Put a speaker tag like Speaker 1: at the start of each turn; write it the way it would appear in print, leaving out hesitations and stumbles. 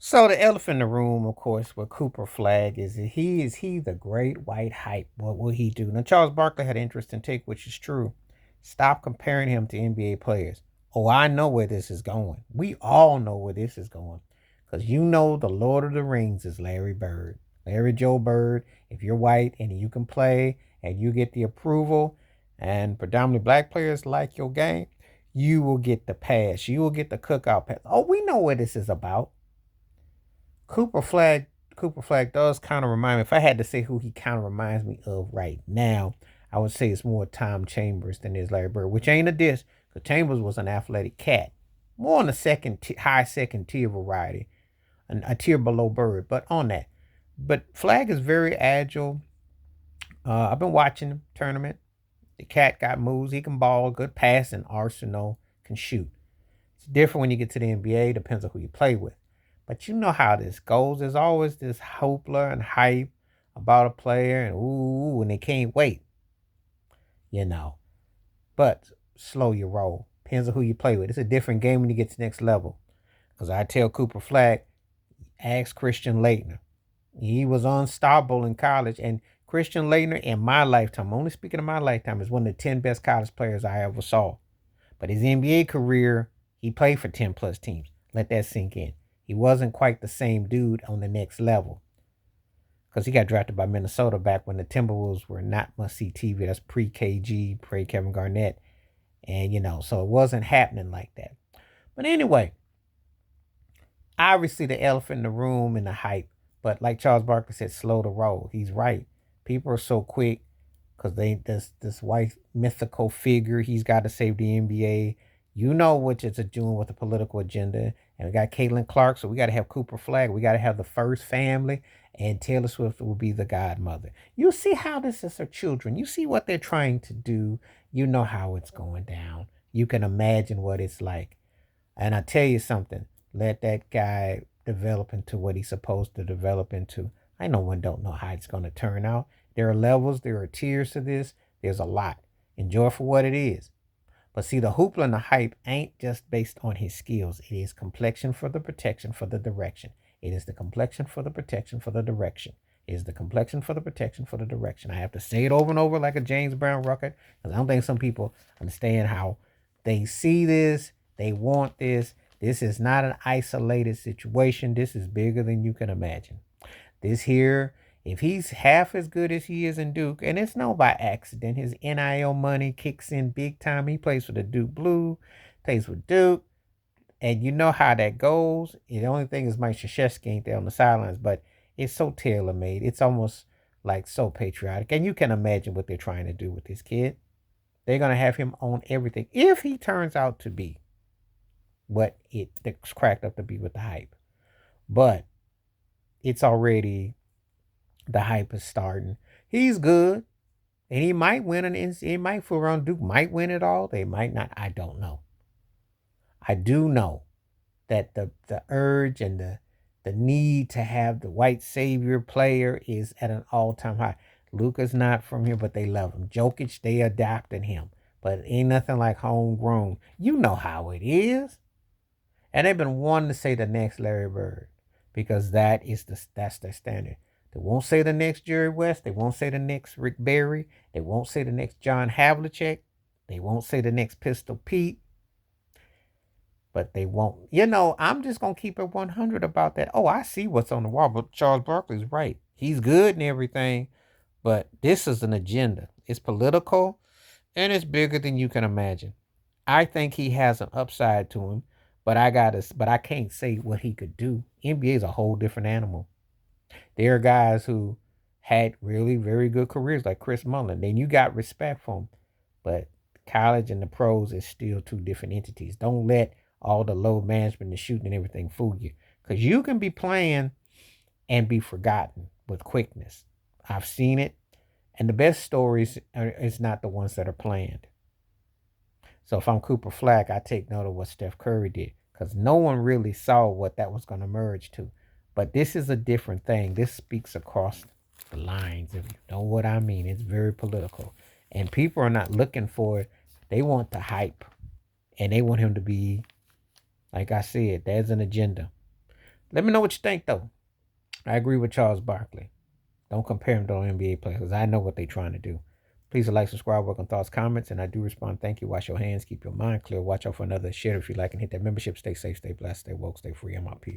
Speaker 1: So the elephant in the room, of course, with Cooper Flagg is he the great white hype? What will he do? Now Charles Barkley had an interesting take, which is true. Stop comparing him to NBA players. Oh, I know where this is going. We all know where this is going. Because you know the Lord of the Rings is Larry Bird. Larry Joe Bird. If you're white and you can play and you get the approval and predominantly black players like your game, you will get the pass. You will get the cookout pass. Oh, we know what this is about. Cooper Flag Cooper Flag does kind of remind me. If I had to say who he kind of reminds me of right now, I would say it's more Tom Chambers than is Larry Bird, which ain't a diss, because Chambers was an athletic cat, more on the high second tier variety, a tier below Bird, but on that. But Flag is very agile. I've been watching the tournament. The cat got moves. He can ball, good passing arsenal, can shoot. It's different when you get to the NBA. Depends on who you play with. But you know how this goes. There's always this hoopla and hype about a player, and ooh, and they can't wait, you know. But slow your roll. Depends on who you play with. It's a different game when you get to the next level. Because I tell Cooper Flag, ask Christian Leitner. He was unstoppable in college. And Christian Leitner, in my lifetime, only speaking of my lifetime, is one of the 10 best college players I ever saw. But his NBA career, he played for 10 plus teams. Let that sink in. He wasn't quite the same dude on the next level because he got drafted by Minnesota back when the Timberwolves were not must see TV. That's pre KG, pre Kevin Garnett. And, so it wasn't happening like that. But anyway, obviously the elephant in the room and the hype. But like Charles Barkley said, slow to roll. He's right. People are so quick because this white mythical figure. He's got to save the NBA. You know what it's doing with the political agenda. And we got Caitlin Clark, so we got to have Cooper Flag. We got to have the first family, and Taylor Swift will be the godmother. You see how this is her children. You see what they're trying to do. You know how it's going down. You can imagine what it's like. And I tell you something, let that guy develop into what he's supposed to develop into. I know one don't know how it's going to turn out. There are levels, there are tiers to this. There's a lot. Enjoy for what it is. But see, the hoopla and the hype ain't just based on his skills. It is complexion for the protection for the direction. It is the complexion for the protection for the direction. It is the complexion for the protection for the direction. I have to say it over and over like a James Brown record because I don't think some people understand how they see this, they want this. This is not an isolated situation. This is bigger than you can imagine. This here, if he's half as good as he is in Duke, and it's no by accident, his NIL money kicks in big time. He plays for the Duke Blue, plays with Duke, and you know how that goes. The only thing is Mike Krzyzewski ain't there on the sidelines, but it's so tailor made. It's almost like so patriotic, and you can imagine what they're trying to do with this kid. They're gonna have him on everything if he turns out to be what it's cracked up to be with the hype. But it's already the hype is starting. He's good, and he might win he might fool around. Duke might win it all. They might not. I don't know. I do know that the urge and the need to have the white savior player is at an all time high. Luka's not from here, but they love him. Jokic, they adopted him, but ain't nothing like homegrown. You know how it is. And they've been wanting to say the next Larry Bird because that's their standard. They won't say the next Jerry West. They won't say the next Rick Barry. They won't say the next John Havlicek. They won't say the next Pistol Pete. But they won't. I'm just going to keep it 100 about that. Oh, I see what's on the wall. But Charles Barkley's right. He's good and everything. But this is an agenda. It's political and it's bigger than you can imagine. I think he has an upside to him, but I can't say what he could do. NBA is a whole different animal. There are guys who had really very good careers like Chris Mullin. Then you got respect for him, but college and the pros is still two different entities. Don't let all the load management and shooting and everything fool you, because you can be playing and be forgotten with quickness. I've seen it, and the best stories is not the ones that are planned. So if I'm Cooper Flag, I take note of what Steph Curry did because no one really saw what that was going to merge to. But this is a different thing. This speaks across the lines, if you know what I mean. It's very political. And people are not looking for it. They want the hype. And they want him to be, like I said, there's an agenda. Let me know what you think, though. I agree with Charles Barkley. Don't compare him to NBA players because I know what they're trying to do. Please like, subscribe, work on thoughts, comments, and I do respond. Thank you. Wash your hands. Keep your mind clear. Watch out for another shit if you like and hit that membership. Stay safe, stay blessed, stay woke, stay free. I'm out. Peace.